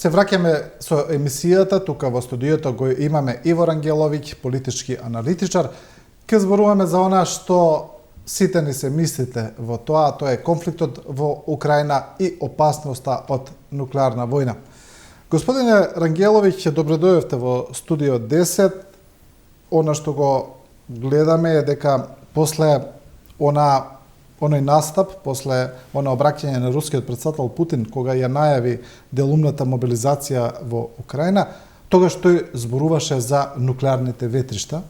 Се враќаме со емисијата, тука во студиото го имаме Иво Рангеловиќ, политички аналитичар. Ке зборуваме за она што сите ни се мислите во тоа е конфликтот во Украина и опасноста од нуклеарна војна. Господине Рангеловиќ, добро дојдовте во студио 10. Она што го гледаме е дека после оној настап, после оно обраќање на рускиот председател Путин, кога ја најави делумната мобилизација во Украина, тогаш тој зборуваше за нуклеарните ветришта.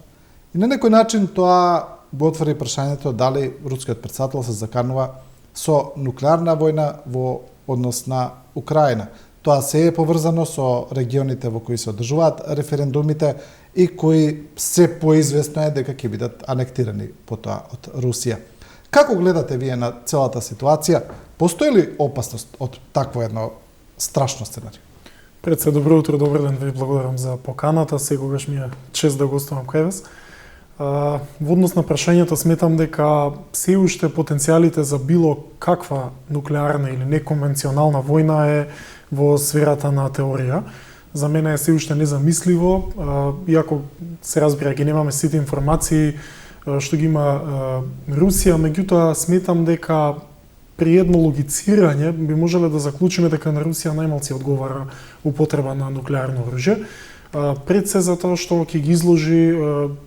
И на некој начин тоа го отвори прашањето дали рускиот председател се заканува со нуклеарна војна во однос на Украина. Тоа се е поврзано со регионите во кои се одржуваат референдумите и кои се поизвестно е дека ќе бидат анектирани потоа од Русија. Како гледате вие на целата ситуација? Постои ли опасност од такво едно страшно сценарио? Пред се, добро утро, добар ден, ви благодарам за поканата, секогаш ми е чест да гостувам кај вас. Во однос на прашањето сметам дека се уште потенцијалите за било каква нуклеарна или неконвенционална војна е во сферата на теорија. За мене е се уште незамисливо, иако се разбира ги немаме сите информации што ги има Русија, меѓутоа сметам дека при едно логицирање би можеле да заклучиме дека на Русија најмалци одговара употреба на нуклеарно оружје. Пред се за тоа што ќе ги изложи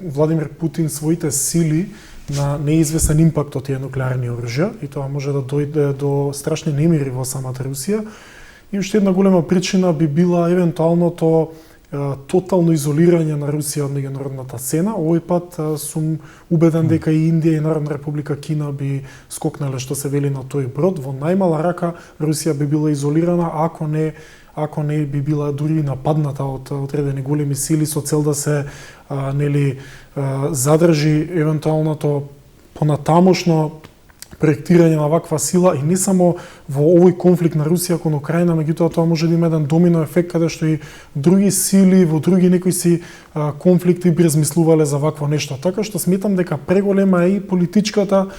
Владимир Путин своите сили на неизвестен импакт од тие нуклеарни оружја и тоа може да дојде до страшни немири во самата Русија. И уште една голема причина би била евентуалното тотално изолирање на Русија од меѓународната сцена. Овој пат сум убеден дека и Индија и Народна република Кина би скокнале, што се вели, на тој брод. Во најмала рака Русија би била изолирана, ако не би била дури нападната од одредени големи сили со цел да се задржи евентуалното понатамошно проектирање на ваква сила и не само во овој конфликт на Русија кон Украина, меѓутоа тоа може да има еден домино ефект каде што и други сили во други некои си конфликти би размислувале за вакво нешто. Така што сметам дека преголема е и политичката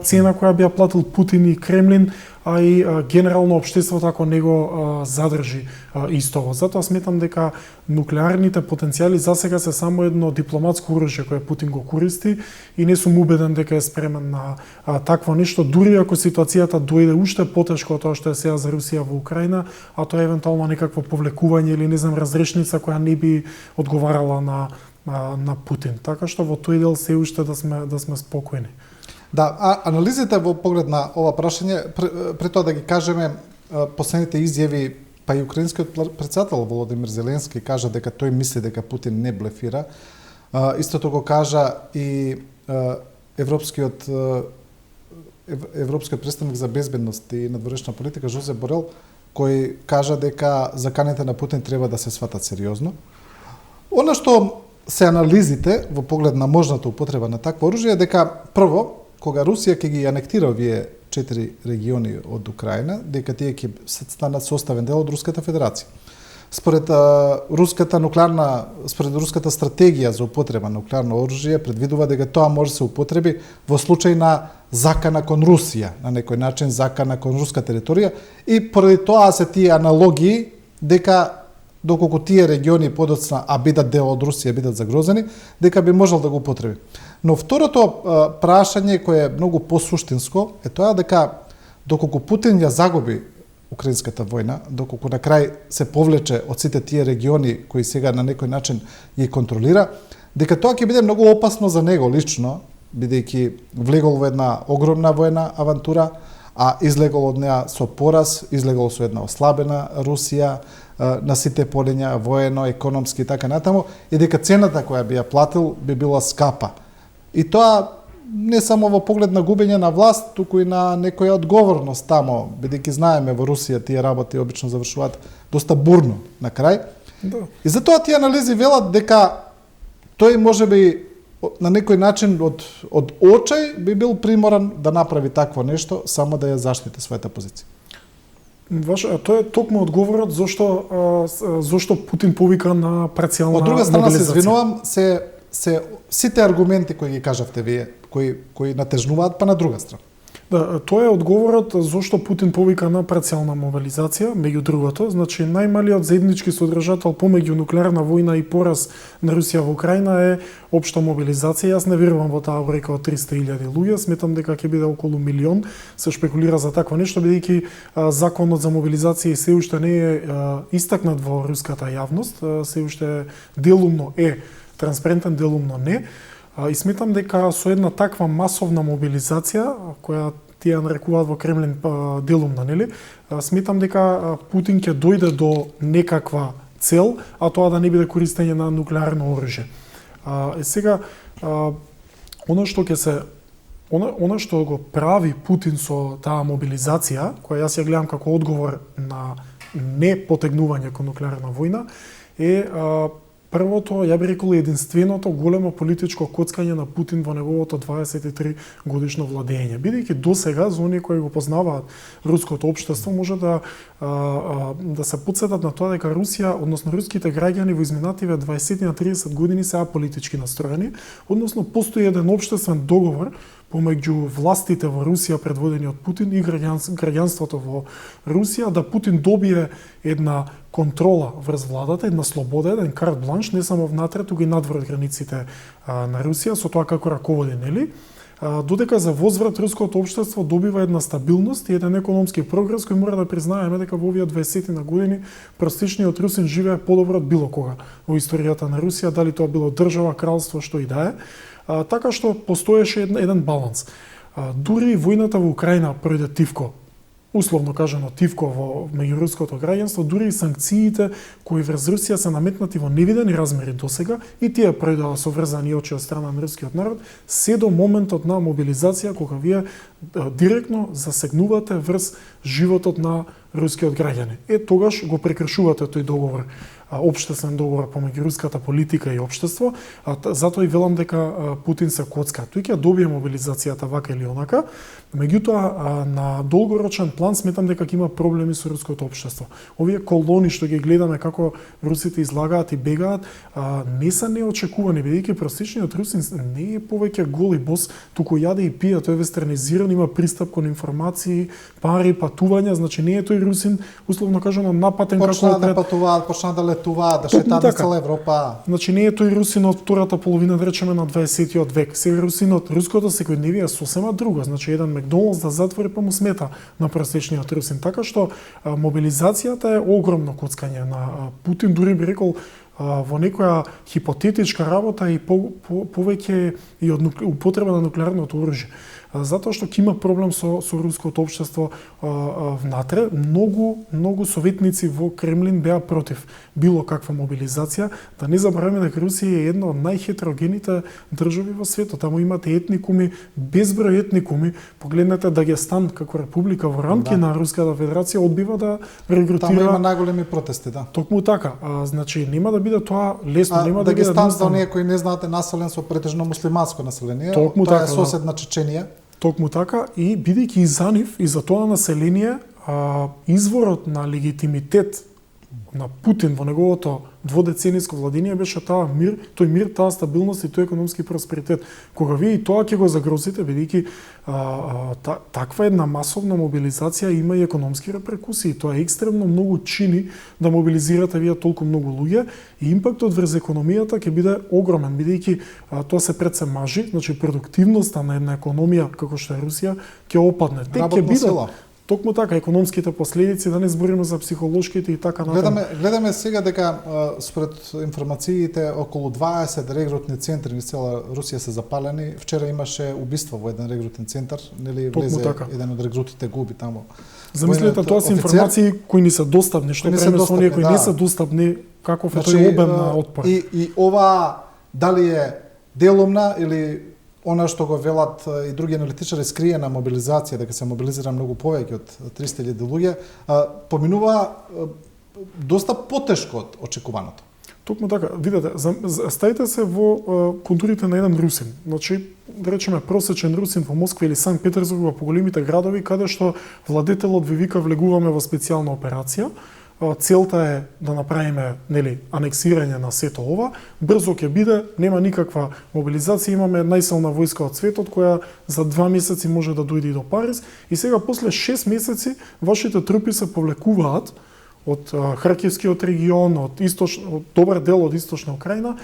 цена која би ја платил Путин и Кремлин, а и генерално општеството ако не го задржи истово. Затоа сметам дека нуклеарните потенцијали засега се само едно дипломатско оружје кое Путин го користи и не сум убеден дека е спремен на такво нешто, дури ако ситуацијата дојде уште потешко од тоа што е сега за Русија во Украина, а тоа е евентуално некакво повлекување или не знам разрешница која не би одговарала на Путин. Така што во тој дел се уште да сме спокојни. Да, анализите во поглед на ова прашање, пред тоа да ги кажеме последните изјави, па и украинскиот председател Володимир Зеленски кажа дека тој мисли дека Путин не блефира. Истото го кажа и европскиот претставник за безбедност и надворешна политика Жозеп Борел, кој кажа дека заканите на Путин треба да се сватат сериозно. Она што се анализите во поглед на можната употреба на такво оружје е дека прво, кога Русија ќе ги анектира овие 4 региони од Украина, дека тие ќе станат составен дел од Руската Федерација. Според руската стратегија за употреба на нуклеарно оружје предвидува дека тоа може да се употреби во случај на закана кон Русија, на некој начин закана кон руска територија, и поради тоа се тие аналогии дека доколку тие региони подоцна, а бидат дел од Русија, бидат загрозени, дека би можел да го употреби. Но второто прашање кое е многу посуштинско е тоа дека доколку Путин ја загуби украинската војна, доколку на крај се повлече од сите тие региони кои сега на некој начин ги контролира, дека тоа ќе биде многу опасно за него лично, бидејќи влегол во една огромна војна авантура, а излегол од неа со пораз, излегол со една ослабена Русија на сите полиња, воено, економски и така натаму, и дека цената која би ја платил би била скапа. И тоа не само во поглед на губење на власт, туку и на некоја одговорност тамо, бидејќи знаеме во Русија тие работи обично завршуваат доста бурно на крај. Да. И затоа тие анализи велат дека тој можеби на некој начин од очај би бил приморан да направи такво нешто само да ја заштити својата позиција. Тоа е токму одговорот зошто Путин повика на парцијална мобилизација. Од друга страна се извинувам, сите аргументи кои ги кажавте вие, кои натежнуваат па на друга страна. Да, тоа е одговорот зошто Путин повика на парцијална мобилизација, меѓу другото, значи најмалиот заеднички содржател помеѓу нуклеарна војна и пораз на Русија во Украина е општа мобилизација. Јас не верувам во таа бројка од 300.000 луѓе, сметам дека ќе биде околу милион. Се шпекулира за такво нешто бидејќи законот за мобилизација се уште не е истакнат во руската јавност, се уште делумно е транспарентен, делумно не. И сметам дека со една таква масовна мобилизација, која тие нарекуваат во Кремлин делумна, нели? Сметам дека Путин ќе дојде до некаква цел, а тоа да не биде користење на нуклеарно оружје. Сега, она што го прави Путин со таа мобилизација, која јас ја гледам како одговор на не потегнување кон нуклеарна војна, е првото, ја би рекол, единственото големо политичко коцкање на Путин во неговото 23 годишно владење. Бидејќи досега, за оние кои го познаваат руското општество, може да се потсетат на тоа дека Русија, односно руските граѓани во изминативе 20 на 30 години се аполитички настроени, односно постои еден општествен договор помеѓу властите во Русија предводени од Путин и граѓанството во Русија, да Путин добие една контрола врз владата, една слобода, еден карт бланш, не само внатре, туку и надвор од границите на Русија, со тоа како раководи, нели? Додека за возврат руското општество добива една стабилност и еден економски прогрес кој мора да признаеме дека во овие 20 на години простичниот русин живее подобро од било кога во историјата на Русија, дали тоа било држава, кралство, што и да е. Така што постоеше еден баланс. Дури војната во Украина пројде тивко, условно кажано тивко во меѓуруското граѓанство, дури и санкциите кои врз Русија се наметнати во невидени размери досега и тие пројдоа со врзани очи од страна на рускиот народ, се до моментот на мобилизација кога вие директно засегнувате врз животот на рускиот граѓани. Тогаш го прекршувате тој договор, општествен договор помеѓу руската политика и општество, затоа и велам дека Путин се коцка. Тој ќе добие мобилизацијата вака или онака, меѓутоа на долгорочен план сметам дека ќе има проблеми со руското општество. Овие колони што ги гледаме како русите излагаат и бегаат, не се неочекувани, бидејќи простичниот русин не е повеќе гол и бос, туку јаде и пие, тој е вестернизиран, има пристап кон информации, пари, патувања, значи не е тој русин, условно кажано, напатен како почна да патуваат, почна да летуваат, да шетаат из цела Европа. Значи не е тој русин од втората половина, да речеме, на 20-тиот век. Сега русинот, руското секојдневие е сосема друго, значи еден Макдоналдс да затвори па му смета на простичниот русин. Така што мобилизацијата е огромно коцкање на Путин, дури би рекол во некоја хипотетичка работа и повеќе и од употреба на нуклеарното оружје. Затоа што ќе има проблем со руското општество внатре. Многу советници во Кремлин беа против било каква мобилизација. Да не забравяме дека Русија е една од најхетерогените држави во светот. Таму имате етникуми, безброј етникуми. Погледнете Дагестан како република во рамки на Руската федерација одбива да регрутира. Таму има најголеми протести, да. Токму така. Значи нема да биде тоа лесно, нема да биде Дагестан, за едноставно. оние кои не знаат, е населен со претежно муслиманско население. Токму Тоа така, е сосед на Чеченија. Токму така, и бидејќи и за нив и за тоа население, изворот на легитимитет на Путин во неговото дводецениско владење беше тој мир, таа стабилност и тој економски просперитет. Кога вие и тоа ќе го загрозите, бидејќи таква една масовна мобилизација има и економски реперкусии. Тоа е екстремно многу чини да мобилизирате вие толку многу луѓе и импактот врз економијата ќе биде огромен, бидејќи тоа се пред се мажи, значи продуктивноста на една економија како што е Русија ќе опадне. Ќе бидат токму така економските последици, да не збориме за психолошките и така натаму. Гледаме сега дека според информациите околу 20 регрутни центри низ цела Русија се запалени. Вчера имаше убиство во еден регрутен центар, нели влезе така. Еден од регрутите губи таму. Замислете, тоа се информации кои ни се достапни, што преме со оние кои не се достапни, каков е тој обем на отпор. И ова дали е делумна или она што го велат и други аналитичари скриена мобилизација, дека се мобилизира многу повеќе од 300.000 луѓе, поминува доста потешко од очекуваното. Токму така, видете, ставите се во контурите на еден русин. Значи, да речеме, просечен русин во Москва или Санкт Петербург, во поголемите градови, каде што владетелот ви вика влегуваме во специјална операција, целта е да направиме, нели, анексирање на сето ова, брзо ќе биде, нема никаква мобилизација, имаме најсилна војска од светот која за 2 месеци може да дојде и до Париз и сега после 6 месеци вашите трупи се повлекуваат од Харкивскиот регион, од добар дел од источна Украина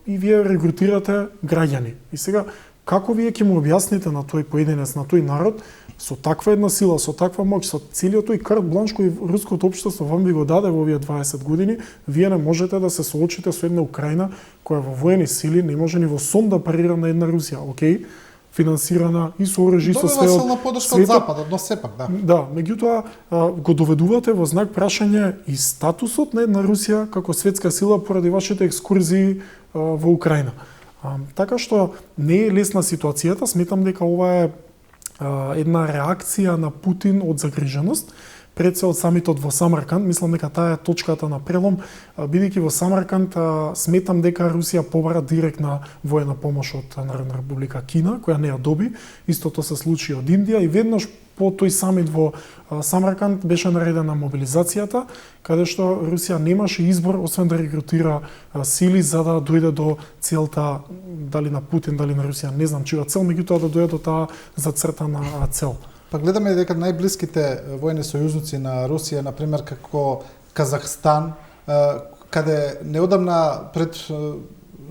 и вие регрутирате граѓани. И сега како вие ќе му објасните на тој поединец, на тој народ, со таква една сила, со таква моќ, со целиот тој карт бланш кој руското општество вам ви го даде во овие 20 години, вие не можете да се соочите со една Украина која во воени сили не може ни во сон да парира на една Русија, окей? Финансирана и со оружје, со све од силна подршка од западот, но сепак, да. Да, меѓутоа го доведувате во знак прашање и статусот на една Русија како светска сила поради вашите екскурзии во Украина. Така што не е лесна ситуацијата, сметам дека ова е една реакција на Путин од загриженост, пред се од самитот во Самарканд, мислам дека таа е точката на прелом, бидејќи во Самарканд сметам дека Русија побара директна воена помош од Народна република Кина, која не ја доби, истото се случи од Индија и веднаш по тој самит во Самарканд беше наредена мобилизацијата, каде што Русија немаше избор освен да регрутира сили за да дојде до целта, дали на Путин, дали на Русија, не знам чија цел, меѓутоа да дојде до таа зацртана цел. Па гледаме дека најблиските војни сојузници на Русија, на пример како Казахстан, каде неодамна пред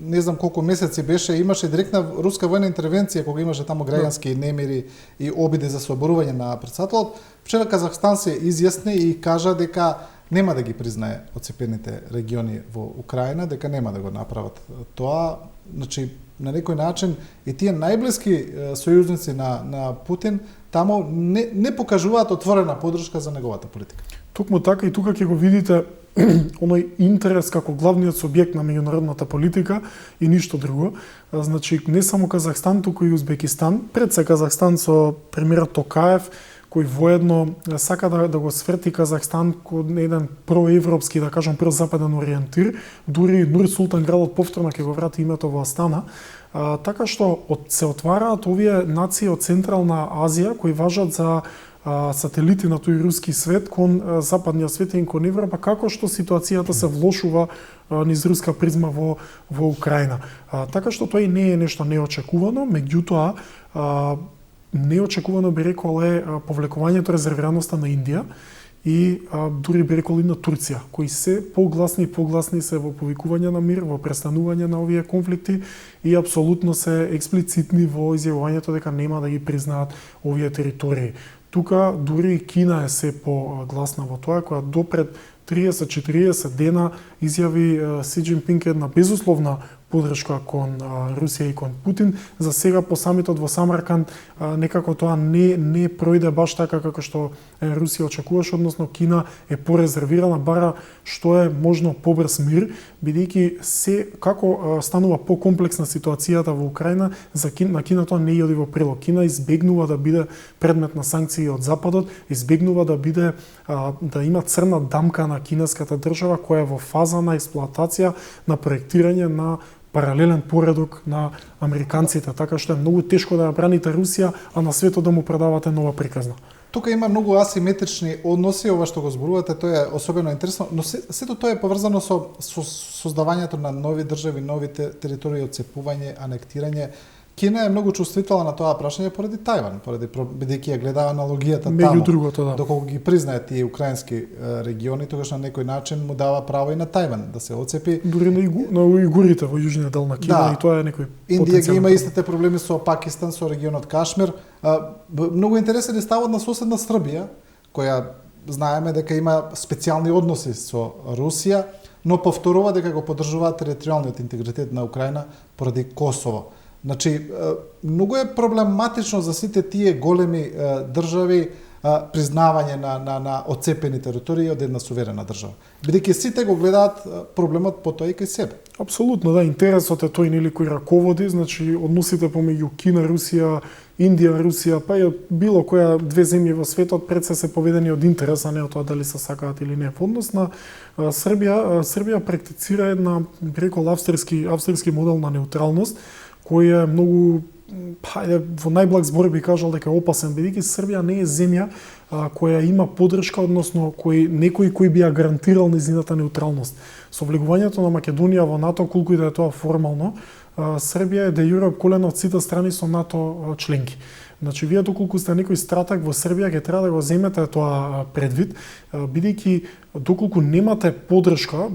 не знам колку месеци беше, имаше директна руска војна интервенција кога имаше таму граѓански немири и обиди за соборување на претседателот. Вчера Казахстан се изјасни и кажа дека нема да ги признае оцепените региони во Украина, дека нема да го направат тоа. Значи, на некој начин и тие најблиски сојузници на Путин таму не покажуваат отворена поддршка за неговата политика. Токму така и тука ќе го видите оној интерес како главниот субјект на меѓународната политика и ништо друго. Значи, не само Казахстан, туку и Узбекистан. Пред се Казахстан со премиерот Токаев, кој воедно сака да го сверти Казахстан кон еден проевропски, да кажам, прозападен ориентир, дури Нур Султан градот повторно ќе го врати името во Астана. Така што се отвараат овие нации од Централна Азија кои важат за сателити на тој руски свет кон западниот свет и кон Европа, како што ситуацијата се влошува низ руска призма во Украина. Така што тоа и не е нешто неочекувано, меѓутоа неочекувано би рекол е повлекувањето резервираноста на Индија и дури би рекол и на Турција, кои се погласни и погласни се во повикување на мир, во престанување на овие конфликти и апсолутно се експлицитни во изјавувањето дека нема да ги признаат овие територии. Тука дури и Кина е се погласна во тоа, која допред 30-40 дена изјави Си Џинпинг една безусловна поддршка кон Русија и кон Путин. За сега по самитот во Самарканд некако тоа не пројде баш така како што Русија очекуваше, односно Кина е порезервирана, бара што е можно побрз мир, бидејќи се како станува покомплексна ситуацијата во Украина, на Кина тоа не оди во прилог. Кина избегнува да биде предмет на санкции од Западот, избегнува да биде да има црна дамка на кинеската држава која е во фаза на експлоатација, на проектирање на паралелен поредок на американците, така што е многу тешко да ја браните Русија, а на светот да му продавате нова приказна. Тука има многу асиметрични односи, ова што го зборувате, тоа е особено интересно, но сето тоа е поврзано со создавањето на нови држави, нови територии, отцепување, анектирање. Кина е многу чувствителна на тоа прашање поради Тајван, бидејќи ја гледа аналогијата таму. Другото, да. Доколку ги признае тие украински региони, тогаш на некој начин му дава право и на Тајван да се оцепи. Дури на уигурите во јужниот дел на Кина, да. И тоа е некој Индија ги има истите проблеми со Пакистан, со регионот Кашмир. Многу интересен е ставот на соседна Србија, која знаеме дека има специјални односи со Русија, но повторува дека го поддржува територијалниот интегритет на Украина поради Косово. Значи, многу е проблематично за сите тие големи држави признавање на отцепени територии од една суверена држава. Бидејќи сите го гледаат проблемот по тоа и кај себе. Апсолутно, да, интересот е тој нели кој раководи, значи односите помеѓу Кина, Русија, Индија, Русија, па и било која две земји во светот пред се поведени од интерес, а не од тоа дали се сакаат или не. Во однос на Србија практицира една, би рекол, австрийски модел на неутралност, кој е многу хајде во најблаг збор би кажал дека е опасен, бидејќи Србија не е земја која има поддршка, односно некој кој би ја гарантирал нејзината неутралност. Со влегувањето на Македонија во НАТО, колку и да е тоа формално, Србија е де јуре колена од сите страни со НАТО членки. Значи, вие доколку сте некој стратег во Србија, ќе треба да го земете тоа предвид, бидејќи доколку немате поддршка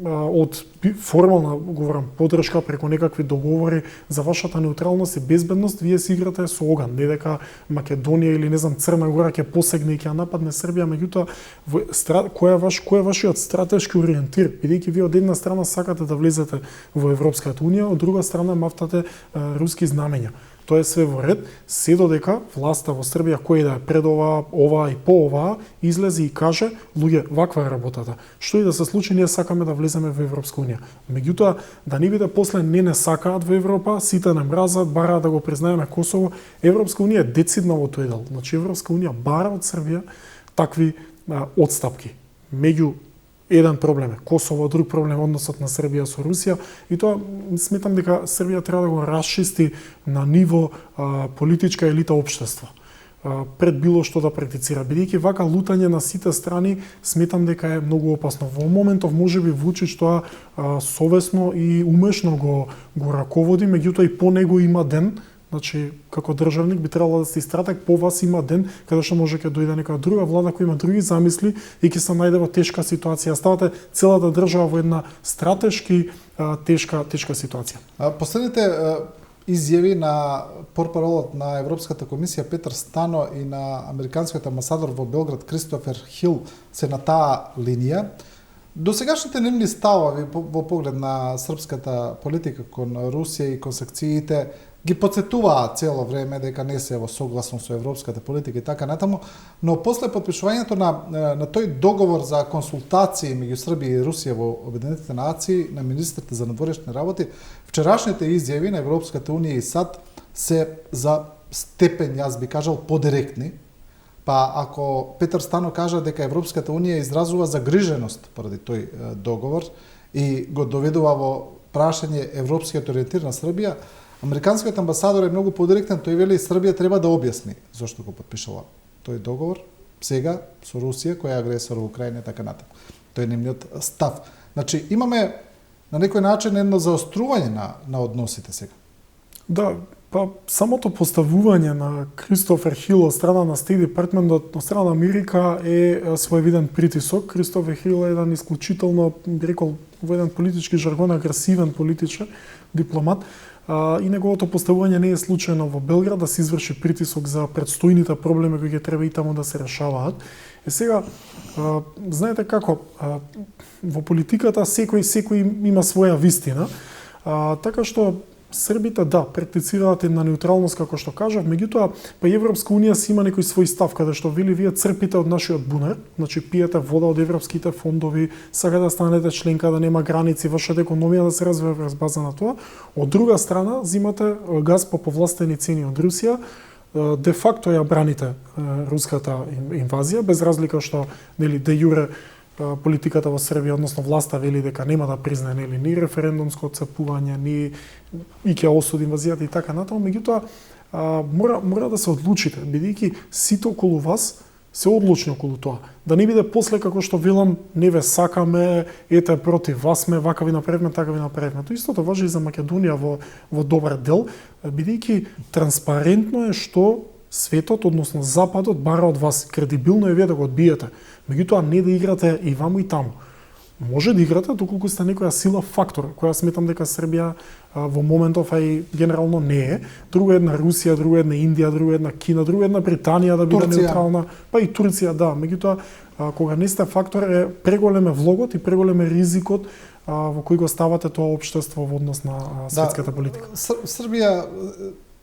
од формална, говорам, поддршка преку некакви договори за вашата неутралност и безбедност, вие си играте со оган, не дека Македонија или не знам Црна Гора ќе посегне и ќе нападне Србија, меѓутоа кој е вашиот стратешки ориентир, бидејќи вие од една страна сакате да влезете во Европската унија, од друга страна мафтате руски знамења. Тоа е све во ред, се додека власта во Србија, кој да е пред ова и по ова, излезе и каже, луѓе, ваква е работата. Што и да се случи, ние сакаме да влеземе во Европска унија. Меѓутоа, да не биде после не сакаат во Европа, сите не мразат, бараат да го признаеме Косово. Европска унија е децидна во тој дел. Значи, Европска унија бара од Србија такви отстапки. Меѓу еден проблем е Косово, друг проблем односот на Србија со Русија, и тоа сметам дека Србија треба да го расчисти на ниво политичка елита општество пред било што да практицира, бидејќи вака лутање на сите страни сметам дека е многу опасно. Во моментов можеби Вучич тоа совесно и умешно го раководи, меѓутоа и по него има ден. Значи, како државник би требало да сте стратег, по вас има ден каде што може ќе дојде нека друга влада која има други замисли и ќе се најде во тешка ситуација. Ставате целата држава во една стратешки тешка ситуација. Последните изјави на портпаролот на Европската комисија Петар Стано и на американскиот амбасадор во Белград Кристофер Хил се на таа линија. Досегашните нивни ставови во поглед на српската политика кон Русија и кон санкциите ги потсетуваат цело време дека не се во согласно со европската политика и така натаму, но после потпишувањето на тој договор за консултации меѓу Србија и Русија во Обединетите нации на министрите за надворешни работи, вчерашните изјави на Европската унија и САД се за степен, јас би кажал, подиректни. Па ако Петар Стано кажа дека Европската унија изразува загриженост поради тој договор и го доведува во прашање европскиот ориентир на Србија, американскиот амбасадор е многу подиректен, тој вели Србија треба да објасни зошто го потпишала тој договор сега со Русија која е агресор во Украина и така натаму. Тој е нивниот став. Значи имаме на некој начин едно заострување на односите сега. Да, па самото поставување на Кристофер Хил од страна на Стейт Департмент од страна на Америка е своевиден притисок. Кристофер Хил е еден исклучително, би рекол, во еден политички жаргон агресивен политичар, дипломат. И неговото поставување не е случајно во Белград да се изврши притисок за предстојните проблеми кои ќе треба и таму да се решаваат. Сега, знаете како, во политиката секој има своја вистина, така што Србите, да, практицираат една неутралност, како што кажав, меѓутоа, па Европска унија си има некој свој став, каде што вели вие црпите од нашиот бунар, значи пиете вода од европските фондови, сака да станете членка, да нема граници, вашата економија да се развива врз база на тоа. Од друга страна, зимате газ по повластени цени од Русија, де факто ја браните руската инвазија, без разлика што, нели, де јуре политиката во Србија, односно власта вели дека нема да признае нели ни референдумско отцепување, ни и ќе осуди инвазијата и така натаму, меѓутоа мора да се одлучите, бидејќи сите околу вас се одлучни околу тоа. Да не биде после како што велам, не ве сакаме, ете против вас сме, вака ви направивме, така ви направивме. Тоа истото важи и за Македонија во добар дел, бидејќи транспарентно е што светот, односно Западот, бара од вас. Кредибилно е вие да го одбиете. Меѓутоа не да играте и ваму и таму. Може да играте доколку сте некоја сила фактор, која сметам дека Србија во моментов, а и генерално не е. Друга една Русија, друга една Индија, друга една Кина, друга една Британија да биде неутрална, па и Турција, да. Меѓутоа, кога не сте фактор, е преголем е влогот и преголем е ризикот во кој го ставате тоа општество во однос на светската политика. Србија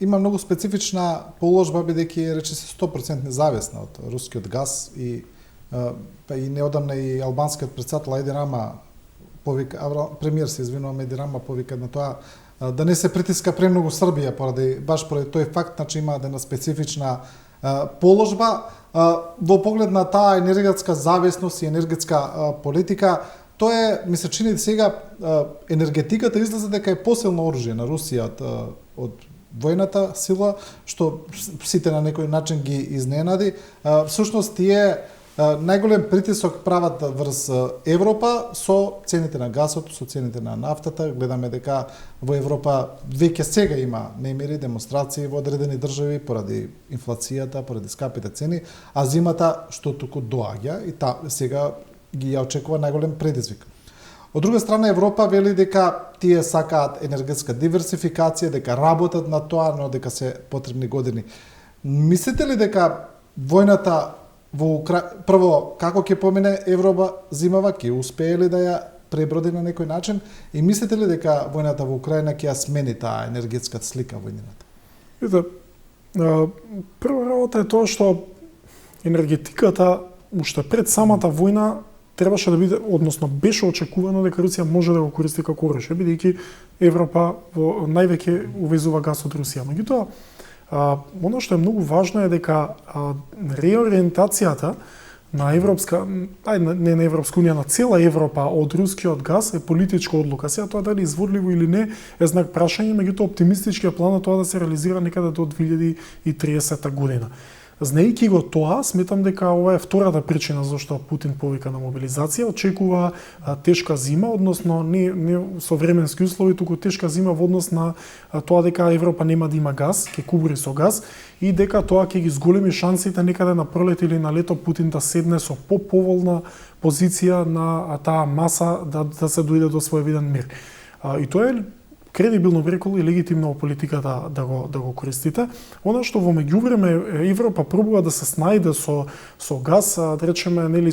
има многу специфична положба, бидејќи е речиси 100% независна од рускиот газ и па и неодамна и албанскиот претседател Еди Рама повика, премиер се извинувам, Еди Рама повика на тоа да не се притиска премногу Србија баш поради тој факт, значи има една специфична положба во поглед на таа енергетска зависност и енергетска политика. Тоа е, ми се чини сега енергетиката излезе дека е посилно оружје на Русија од војната сила, што сите на некој начин ги изненади. Всушност тие најголем притисок прават врз Европа со цените на гасот, со цените на нафтата. Гледаме дека во Европа веќе сега има немири, демонстрации во одредени држави поради инфлацијата, поради скапите цени, а зимата што туку доаѓа и сега ги ја очекува најголем предизвик. Од друга страна, Европа вели дека тие сакаат енергетска диверсификација, дека работат на тоа, но дека се потребни години. Мислите ли дека војната во прво, како ќе помине Европа зимава, ќе успее ли да ја преброди на некој начин и мислите ли дека војната во Украина ќе ја смени таа енергетска слика во нивната? Прва работа е тоа што енергетиката уште пред самата војна требаше да биде, односно беше очекувано дека Русија може да го користи како оружје, бидејќи Европа највеќе увезува газ од Русија. Меѓутоа, оно што е многу важно е дека реориентацијата на не на Европска унија, на цела Европа од рускиот газ е политичка одлука. Сега тоа дали изводливо или не е знак прашање, меѓутоа оптимистичкиот план е тоа да се реализира некаде до 2030 година. Знаејќи го тоа, сметам дека ова е втората причина зашто Путин повика на мобилизација, очекува тешка зима, односно не со временски услови, туку тешка зима во однос на тоа дека Европа нема да има газ, ќе кубури со газ и дека тоа ќе ги зголеми шансите некаде на пролет или на лето Путин да седне со поповолна позиција на таа маса да се дојде до своевиден мир. И тоа е кредибилно би рекол и легитимно во политиката да го користите. Она што во меѓувреме Европа пробува да се снајде со газ, да речеме, нели,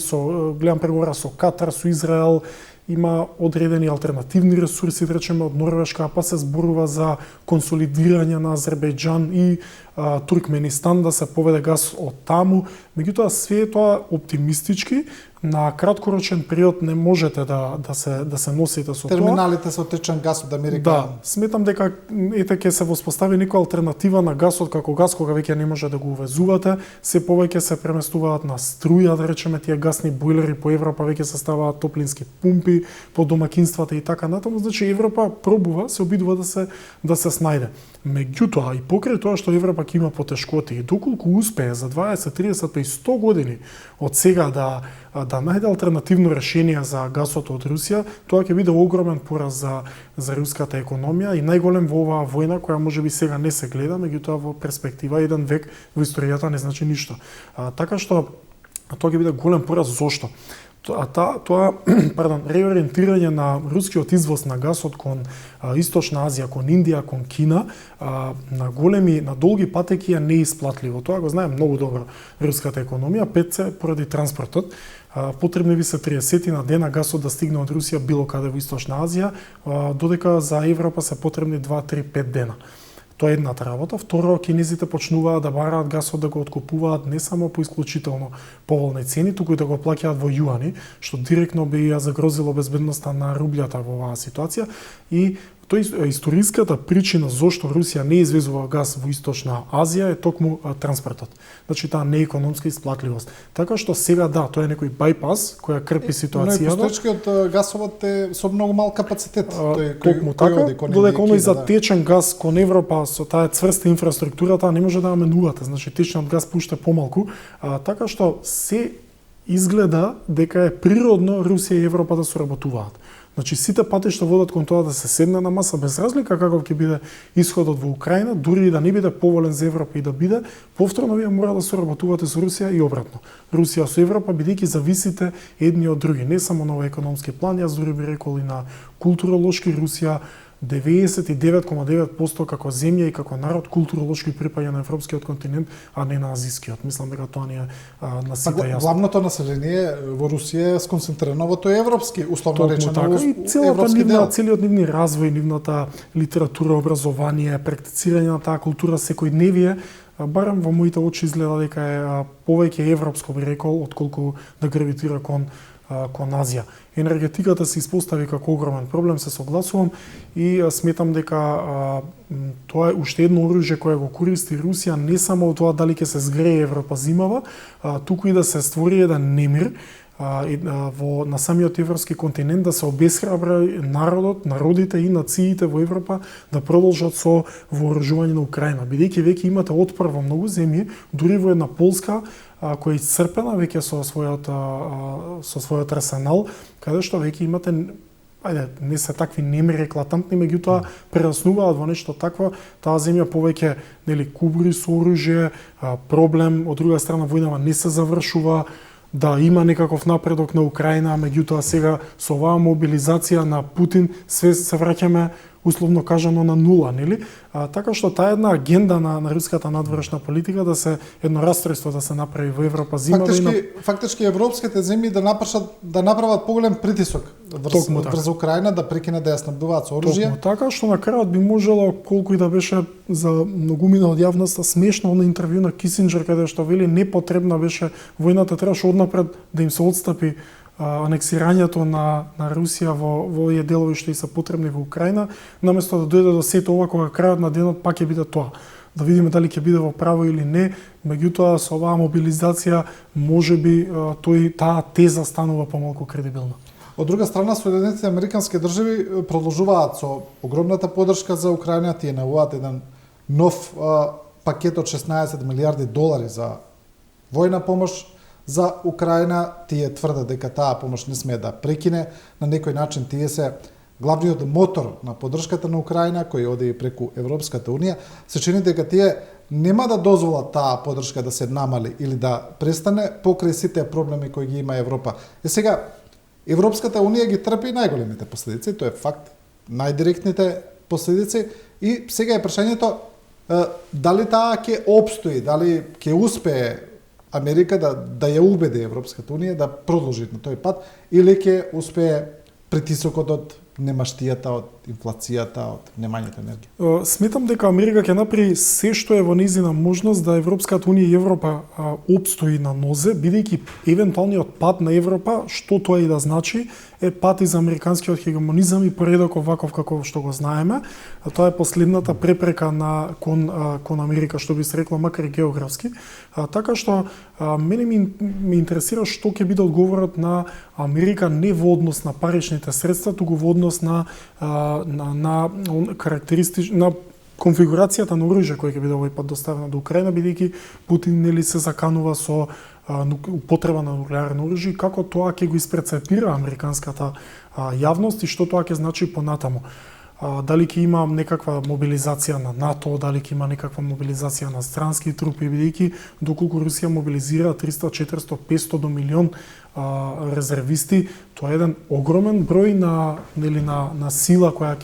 гледам преговора со Катар, со Израел, има одредени алтернативни ресурси, да речеме од Норвешка, па се зборува за консолидирање на Азербејџан и Туркменистан да се поведе газ од таму. Меѓутоа све тоа оптимистички, на краткорочен период не можете да се носите со тоа. Терминалите со течен газ од Америка. Да, сметам дека ќе се воспостави некоја алтернатива на гасот како газ кога веќе не може да го увезувате, се повеќе се преместуваат на струја, да речеме, тие гасни бойлери по Европа веќе се ставаат топлински пумпи по домакинствата и така натаму, значи Европа пробува, се обидува да се снајде. Меѓутоа и покрај тоа што Европа ќе има потешкоти и доколку успее за 20, 30 и 100 години од сега да најде алтернативно решение за гасот од Русија, тоа ќе биде огромен пораз за руската економија и најголем во оваа војна која можеби сега не се гледа, меѓутоа во перспектива еден век во историјата не значи ништо. Така што тоа ќе биде голем пораз. Зошто? Тоа реориентирање на рускиот извоз на гасот кон Источна Азија, кон Индија, кон Кина, на долги патеки е неисплатливо. Тоа го знае многу добро руската економија, петце поради транспортот. Потребни ви се 30 на дена гасот да стигне од Русија било каде во Источна Азија, додека за Европа се потребни 2, 3, 5 дена. Тоа е едната работа. Второ, кинезите почнуваат да бараат гасот да го откупуваат не само по исклучително поволни цени, туку и да го плаќаат во јуани, што директно би ја загрозило безбедноста на рублјата во оваа ситуација. И тоа историската причина зошто Русија не извезува газ во Источна Азија е токму транспортот. Значи таа неекономска исплатливост. Така што сега тоа е некој байпас која крпи ситуацијата. Но постечкиот гасовод е со многу мал капацитет. Токму така, додека оној за течен газ кон Европа со таа цврста инфраструктура, таа не може да ја менувате. Значи течниот газ пушта помалку, така што се изгледа дека е природно Русија и Европа да соработуваат. Значи сите патишта водат кон тоа да се седне на маса без разлика каков ќе биде исходот во Украина, дури и да не биде поволен за Европа и да биде, повторно вие мора да соработувате со Русија и обратно. Русија со Европа бидејќи зависите едни од други, не само на економски план, јас дури би рекол и на културолошки. Русија 99,9% како земја и како народ културолошки припаѓа на европскиот континент, а не на азискиот. Мислам дека тоа не е на сите јасно. Главното население во Русија е сконцентрирано во тој европски, условно речено, така. И целиот нивни развој, нивната литература, образование, практицирање на таа култура секојдневие, барем во моите очи изгледа дека е повеќе европско би рекол отколку да гравитира кон Азија. Енергетиката се испостави како огромен проблем, се согласувам и сметам дека тоа е уште едно оружје кое го користи Русија не само од тоа дали ќе се згрее Европа зимава, туку и да се створи еден немир на самиот европски континент да се обесхрабри народите и нациите во Европа да продолжат со вооружување на Украина, бидејќи веќе имате отпор во многу земји, дури во една Полска која е исцрпена веќе со својот арсенал, каде што веќе имате не се такви немири еклатантни, меѓутоа прераснуваат во нешто такво, таа земја повеќе кубри со оружје, проблем, од друга страна војнава не се завршува, да има некаков напредок на Украина, меѓутоа сега со оваа мобилизација на Путин све се враќаме условно кажано на нула, нели? Така што таа една агенда на руската надворешна политика да се едно расстройство да се направи во Европа зима фактички европските земји да направат поголем притисок врз Украина да прекинат да ја снабдуваат со оружје. Токму така што на крајот би можело, колку и да беше за многумина од јавноста смешно на интервју на Кисинџер каде што вели непотребна беше војната, требаше однапред да им се отстапи анексирањето на Русија во овие делови што и се потребни во Украина, наместо да дојде до сето ова кога крајот на денот пак ќе биде тоа. Да видиме дали ќе биде во право или не, меѓутоа со оваа мобилизација можеби таа теза станува помалку кредибилна. Од друга страна, Соединетите Американски држави продолжуваат со огромната поддршка за Украина, тие најавуваат еден нов пакет од 16 милиарди долари за војна помош за Украина. Тие тврдат дека таа помош не смее да прекине. На некој начин тие се главниот мотор на поддршката на Украина, кој оди преку Европската Унија. Се чини дека тие нема да дозволат таа поддршка да се намали или да престане покрај сите проблеми кои ги има Европа. И сега, Европската Унија ги трпи најголемите последици, тоа е факт, најдиректните последици, и сега е прашањето дали таа ќе опстои, дали ќе успее Америка да ја убеди Европската Унија да продолжи на тој пат, или ќе успее притисокот од немаштијата, од инфлацијата, од немањето енергија. Сметам дека Америка ќе направи се што е во нејзина можност да Европската Унија и Европа опстои на нозе, бидејќи евентуалниот пат на Европа, што тоа и да значи, е пат из американскиот хегемонизам и поредок оваков како што го знаеме. Тоа е последната препрека кон Америка, што би се рекло, макар и географски. Така што мене ме интересира што ќе биде одговорот на Америка не во однос на паричните средства, туку во однос на на конфигурацијата на оружје кој ќе биде овој пат доставено до Украина, бидејќи Путин се заканува со употреба на нуклеарно оружје, како тоа ќе го испрецепира американската јавност и што тоа ќе значи понатаму. Дали ќе има некаква мобилизација на НАТО, дали ќе има некаква мобилизација на странски трупи, бидејќи доколку Русија мобилизира 300, 400, 500 до милион резервисти, тоа е еден огромен број на сила која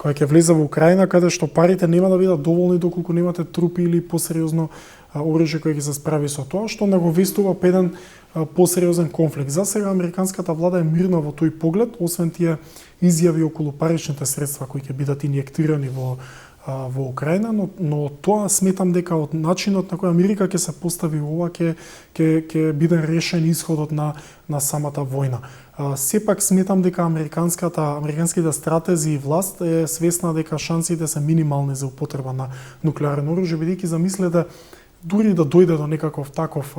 ќе влезе во Украина, каде што парите нема да бидат доволни доколку немате трупи или посериозно оружје кој ќе се справи со тоа, што наговестува по еден посериозен конфликт. За сега американската влада е мирна во тој поглед, освен тие изјави околу паричните средства кои ќе бидат инјектирани во Украина, но тоа сметам дека од начинот на кој Америка ќе се постави ова ќе биде решен исходот на самата војна. Сепак сметам дека американските стратези и власт е свесна дека шансите се минимални за употреба на нуклеарно оружје, бидејќи замислете дури да дојде до некаков таков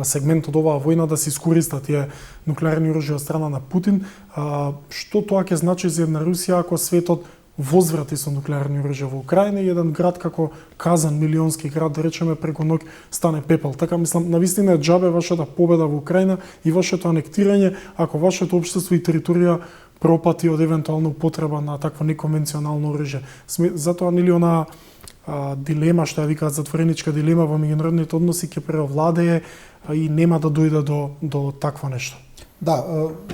сегмент од оваа војна да се искористат тие нуклеарни оружја од страна на Путин, што тоа ќе значи за една Русија ако светот возврати со нуклеарни оружја во Украина и еден град како Казан, милионски град, да речеме преку ноќ стане пепел. Така мислам, навистина е џабе вашата победа во Украина и вашето анектирање ако вашето општество и територија пропати од евентуална употреба на такво неконвенционално оружје. Затоа она дилема што ја викаат затвореничка дилема во меѓународните односи ќе преовладее и нема да дојде до такво нешто. Да,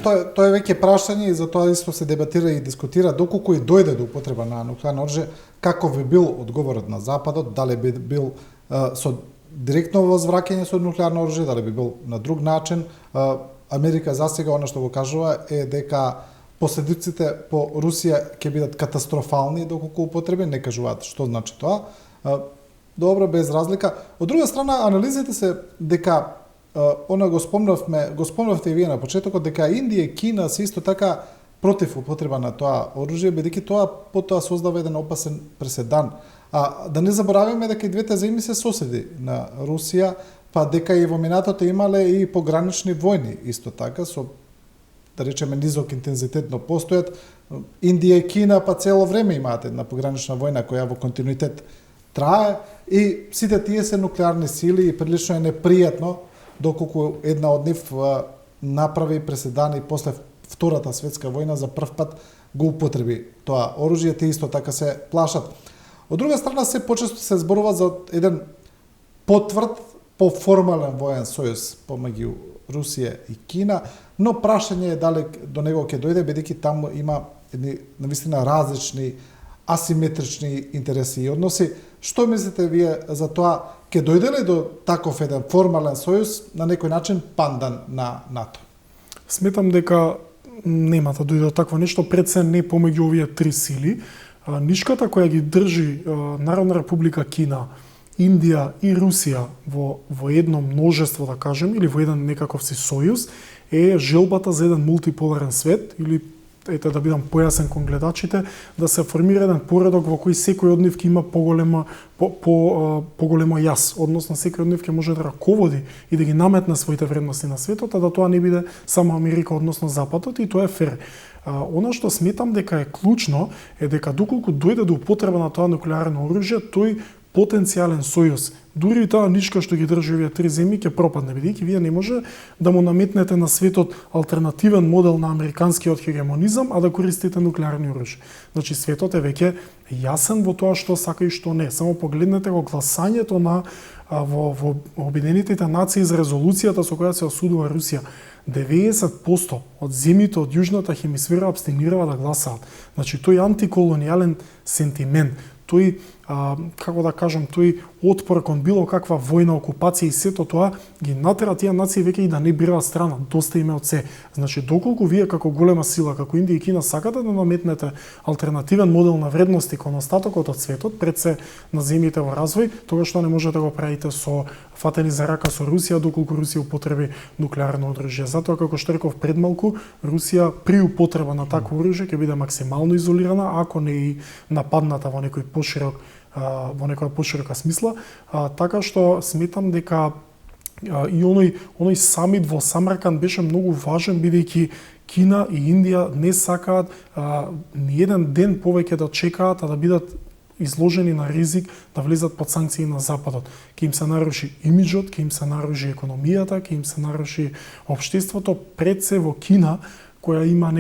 тоа е веќе прашање и за тоа исто се дебатира и дискутира доколку и дојде до употреба на нуклеарно оружје, каков би бил одговорот на Западот, дали би бил со директно возвраќање со нуклеарно оружје, дали би бил на друг начин. Америка засега она што го кажува е дека последиците по Русија ќе бидат катастрофални доколку употреби, не кажуваат што значи тоа. Добро, без разлика. Од друга страна, анализите се дека го спомнавте и вие на почетокот, дека Индија и Кина се исто така против употреба на тоа оружје, бидејќи тоа потоа создава еден опасен преседан. Да не забораваме дека и двете земји се соседи на Русија, па дека и во минатото имале и погранични војни исто така со, да речеме, низок интензитет, но постојат. Индија и Кина па цело време имаат една погранична војна која во континуитет трае и сите тие се нуклеарни сили и прилично е непријатно доколку една од нив направи преседан и после Втората светска војна за прв пат го употреби тоа оружје, те исто така се плашат. Од друга страна се почесто се зборува за еден потврд, поформален воен сојуз помеѓу Русија и Кина, но прашање е дали до него ќе дојде, бидејќи таму има едни навистина различни асиметрични интереси и односи. Што мислите вие за тоа? Ќе дојде ли до таков еден формален сојуз, на некој начин пандан на НАТО? Сметам дека нема да дојде до такво нешто, пред се не помеѓу овие три сили. Нишката која ги држи Народна република Кина, Индија и Русија во едно множество, да кажем, или во еден некаков си сојуз, е желбата за еден мултиполарен свет, или ете да бидам појасен кон гледачите, да се формира еден поредок во кој секој од нив ќе има поголемо јас, односно секој од нив ќе може да раководи и да ги наметне своите вредности на светот, а да тоа не биде само Америка, односно Западот, и тоа е фер. Она што сметам дека е клучно е дека доколку дојде до употреба на тоа нуклеарно оружје, тој потенцијален сојуз, дури и таа нишка што ги држи овие три земји ќе пропадне, бидејќи вие не може да му наметнете на светот алтернативен модел на американскиот хегемонизам, а да користите нуклеарни оружје. Значи светот е веќе јасен во тоа што сака и што не. Само погледнете го гласањето на во Обединетите нации за резолуцијата со која се осудува Русија. 90% од земјите од јужната хемисфера абстинираа да гласаат. Значи тој антиколонијален сентимент, тој како да кажам, тој отпор кон било каква војна, окупација и сето тоа ги натера тие нации веќе и да не бираат страна, доста име од се. Значи доколку вие како голема сила, како Индија и Кина сакате да наметнете алтернативен модел на вредности кон остатокот од светот, пред се на земјите во развој, тогаш што не можете да го правите со фатени за рака со Русија, доколку Русија употреби нуклеарно оружје. Затоа, како што реков пред малку, Русија при употреба на такво оружје ќе биде максимално изолирана, ако не и нападната во некој поширок во некоја поширока смисла, така што сметам дека и оној самит во Самарканд беше многу важен, бидејќи Кина и Индија не сакаат ни еден ден повеќе да чекаат, а да бидат изложени на ризик да влезат под санкции на Западот. Ке им се наруши имиджот, ке им се наруши економијата, ке им се наруши општеството, пред се во Кина, која има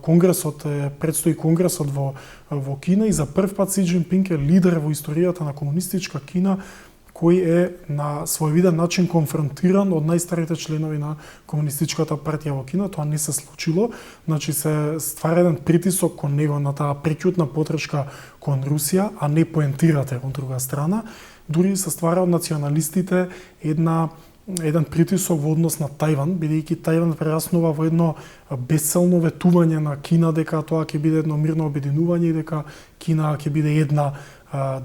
конгресот, предстои конгресот во Кина и за прв пат Си Џинпинг е лидер во историјата на комунистичка Кина, кој е на своевиден начин конфронтиран од најстарите членови на комунистичката партија во Кина. Тоа не се случило, значи се ствара еден притисок кон него на таа преќутна подршка кон Русија, а не поентирате од друга страна. Дури се ствара од националистите еден притисок во однос на Тајван, бидејќи Тајван прераснува во едно бесцелно ветување на Кина дека тоа ќе биде едно мирно обединување и дека Кина ќе биде една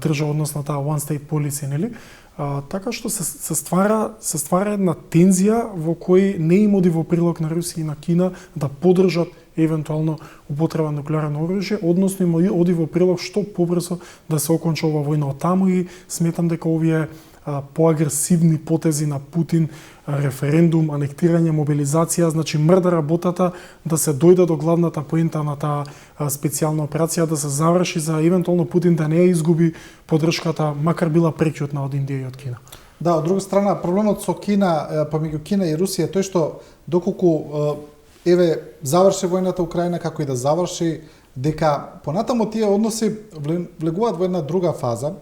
држава, односно таа one state policy, нели? Така што се ствара една тензија во кој не им оди во прилог на Русија и на Кина да поддржат евентуално употреба на нуклеарно оружје, односно им оди во прилог што побрзо да се оконча ова војна од таму, и сметам дека овие поагресивни потези на Путин, референдум, анектирање, мобилизација, значи мрда работата да се дојде до главната поента на таа специјална операција, да се заврши за евентуално Путин да не ја изгуби поддршката, макар била преќутна од Индија и од Кина. Да, од друга страна, проблемот со Кина, помеѓу Кина и Русија, тој што доколку заврши војната Украина, како и да заврши, дека понатаму тие односи влегуваат во една друга фаза,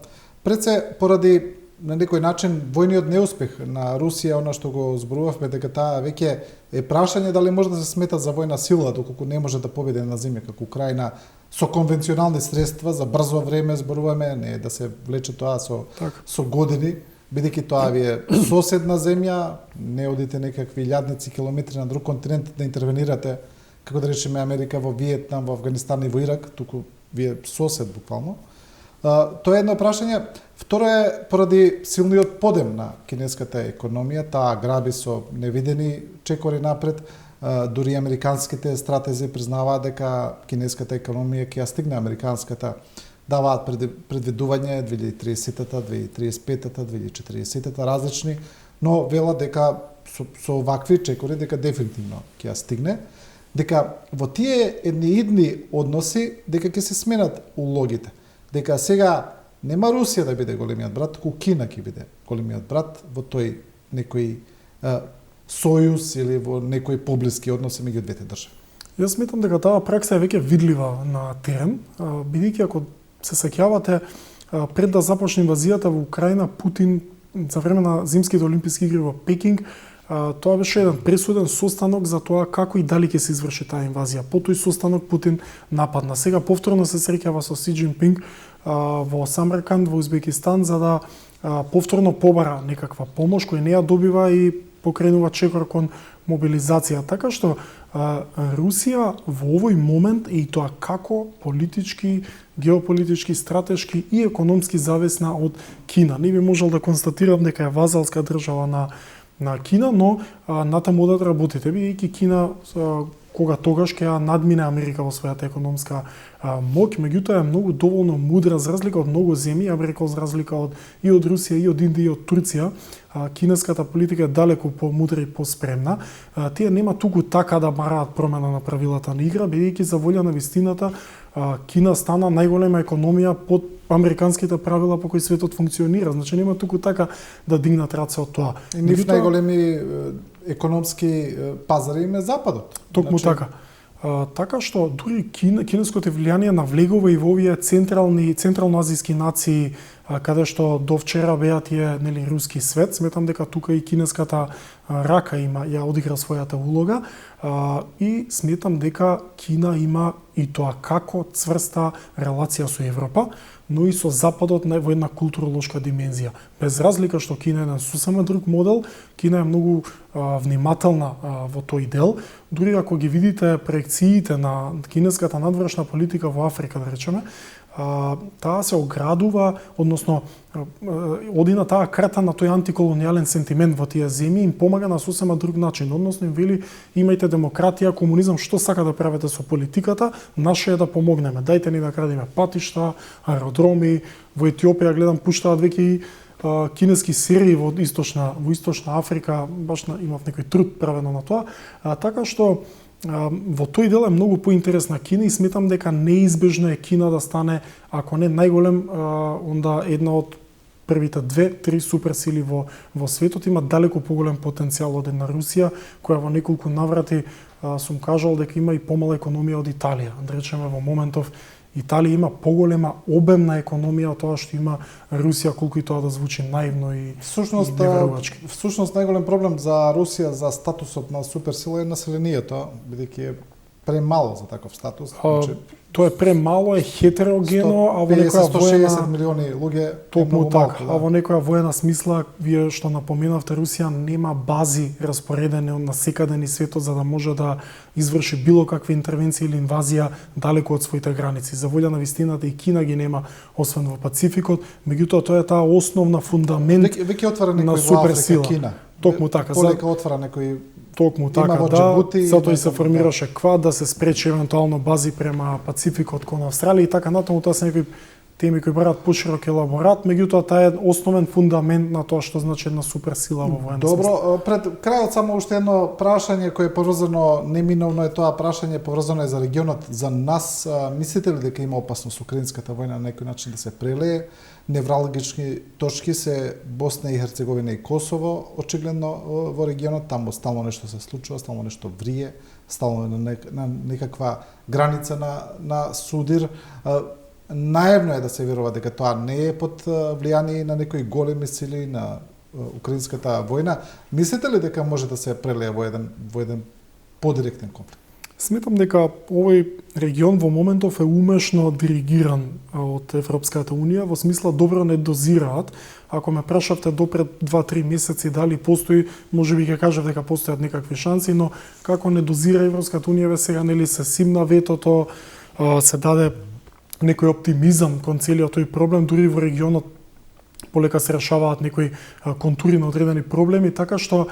пред се поради на некој начин војниот неуспех на Русија, она што го зборувавме, дека таа веќе е прашање дали може да се смета за војна сила, доколку не може да победи на земја како Украина со конвенционални средства за брзо време, зборуваме, не да се влече тоа со години, бидејќи тоа ви е соседна земја, не одите некакви илјадници километри на друг континент да интервенирате, како да речеме Америка во Виетнам, во Афганистан и во Ирак, туку ви е сосед буквално. Тоа е едно прашање. Второ е поради силниот подем на кинеската економија, таа граби со невидени чекори напред, дури американските стратези признаваат дека кинеската економија ќе ја стигне американската даваат предвидување 2030-та, 2035-та, 2040-та различни, но велат дека со овакви чекори дека дефинитивно ќе ја стигне, дека во тие едни односи дека ќе се сменат улогите, дека сега нема Русија да биде големиот брат, туку Кина ќе биде големиот брат во тој некој сојуз или во некои поблиски односи меѓу двете држави. Јас сметам дека таа пракса е веќе видлива на терен, бидејќи ако се сеќавате пред да започне инвазијата во Украина, Путин за време на зимските олимписки игри во Пекинг, тоа беше еден пресуден состанок за тоа како и дали ќе се изврши таа инвазија. По тој состанок Путин нападна. Сега повторно се среќава со Си Џинпинг во Самарканд во Узбекистан за да повторно побара некаква помош која не ја добива и покренува чекор кон мобилизација. Така што Русија во овој момент и тоа како политички, геополитички, стратешки и економски зависна од Кина. Не би можел да констатирам дека е вазалска држава на Кина, но натаму одат работите, бидејќи Кина кога тогаш ќе ја надмине Америка во својата економска моќ, меѓутоа е многу доволно мудра за разлика од многу земји, Америка за разлика и од Русија, и од Индија, и од Турција. Кинеската политика е далеку помудра и поспремна. Тие нема туку така да бараат промена на правилата на игра, бидејќи за волја на вистината Кина стана најголема економија под американските правила по кои светот функционира. Значи нема туку така да дигнат раце од тоа. И нив најголеми економски пазари им е Западот. Токму така. Така што дури кинеското влијание навлегува и во овие централноазијски нации каде што до вчера беа тие руски свет. Сметам дека тука и кинеската рака ја одигра својата улога и сметам дека Кина има и тоа како цврста релација со Европа, но и со Западот во една културолошка димензија. Без разлика што Кина е еден сосема друг модел, Кина е многу внимателна во тој дел. Дури ако ги видите проекциите на кинеската надвршна политика во Африка, да речеме, таа се оградува, односно оди на таа карта на тој антиколонијален сентимент во тие земји, им помага на сосема друг начин, односно им вели имајте демократија, комунизам, што сака да правите со политиката, наше е да помогнеме, дајте ни да градиме патишта, аеродроми, во Етиопија гледам пуштаат веќе кинески серии во источна Африка, баш имав некој труд правено на тоа, така што во тој дел е многу поинтересна Кина и сметам дека неизбежно е Кина да стане, ако не најголем, онда една од првите 2-3 суперсили во светот. Има далеку поголем потенцијал од една Русија, која во неколку наврати сум кажал дека има и помала економија од Италија. Да речеме во моментов Италија има поголема обемна економија од тоа што има Русија, колку и тоа да звучи наивно и неверувачки. Всушност најголем проблем за Русија за статусот на суперсила е населението, бидејќи е премало за таков статус. Тоа е премало, е хетерогено, а во некоја 160 милиони луѓе е многу малку. А во некоја воена смисла, вие што напоменавте, Русија нема бази распоредени на секаде ни светот за да може да изврши било каква интервенција или инвазија далеку од своите граници. За волја на вистината и Кина ги нема, освен во Пацификот, меѓутоа тоа е таа основна фундамент на суперсила. Кина. Токму така. Полека отвара некој. Токму така, затоа и се формираше КВАД да се спречи евентуално бази према Пацификот кон Австралија и така натаму. Тоа се некои теми кои бараат поширок елаборат, меѓутоа таа е основен фундамент на тоа што значи една суперсила во воена смисла. Добро, пред крајот само уште едно прашање кое е поврзано, неминовно е тоа прашање поврзано е за регионот. За нас, мислите ли дека има опасност украинската војна на некој начин да се прелее? Невралгични точки се Босна и Херцеговина и Косово, очигледно во регионот, таму стално нешто се случува, стално нешто врие, стално на некаква граница на судир. Наивно е да се верува дека тоа не е под влијание на некои големи сили на украинската војна. Мислите ли дека може да се прелее во еден подиректен конфликт? Сметам дека овој регион во моментов е умешно диригиран од Европската Унија, во смисла добро не дозираат. Ако ме прашавте до пред 2-3 месеци дали постои, можеби ќе кажав дека постојат некакви шанси, но како не дозира Европската Унија, сега нели се симна ветото, се даде некој оптимизам кон целиот тој проблем, дури во регионот полека се решаваат некои контури на одредени проблеми, така што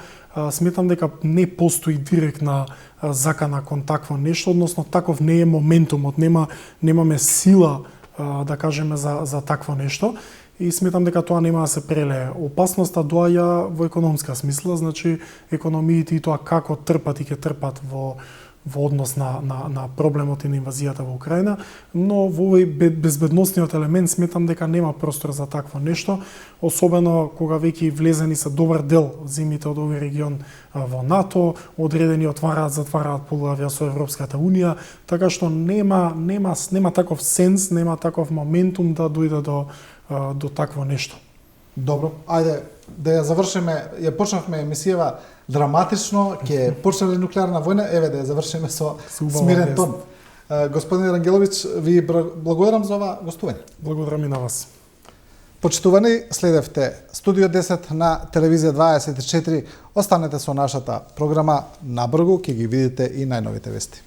сметам дека не постои директна закана кон такво нешто, односно таков не е моментумот, немаме сила да кажеме за такво нешто и сметам дека тоа нема да се прелее. Опасноста доаѓа во економска смисла, значи економиите и тоа како трпат и ќе трпат во однос на проблемот и на инвазијата во Украина, но во овој безбедносниот елемент сметам дека нема простор за такво нешто, особено кога веќе влезени се добар дел земјите од овој регион во НАТО, одредени затвараат поглавја со Европската унија, така што нема таков сенс, нема таков моментум да дојде до такво нешто. Добро, ајде да ја завршиме, ја почнавме емисијава драматично, ќе почне нуклеарна војна, еве да ја завршиме со смирен тон. Господин Рангеловиќ, ви благодарам за ова гостување. Благодарам и на вас. Почитувани, следевте Студио 10 на Телевизија 24. Останете со нашата програма набргу, ќе ги видите и најновите вести.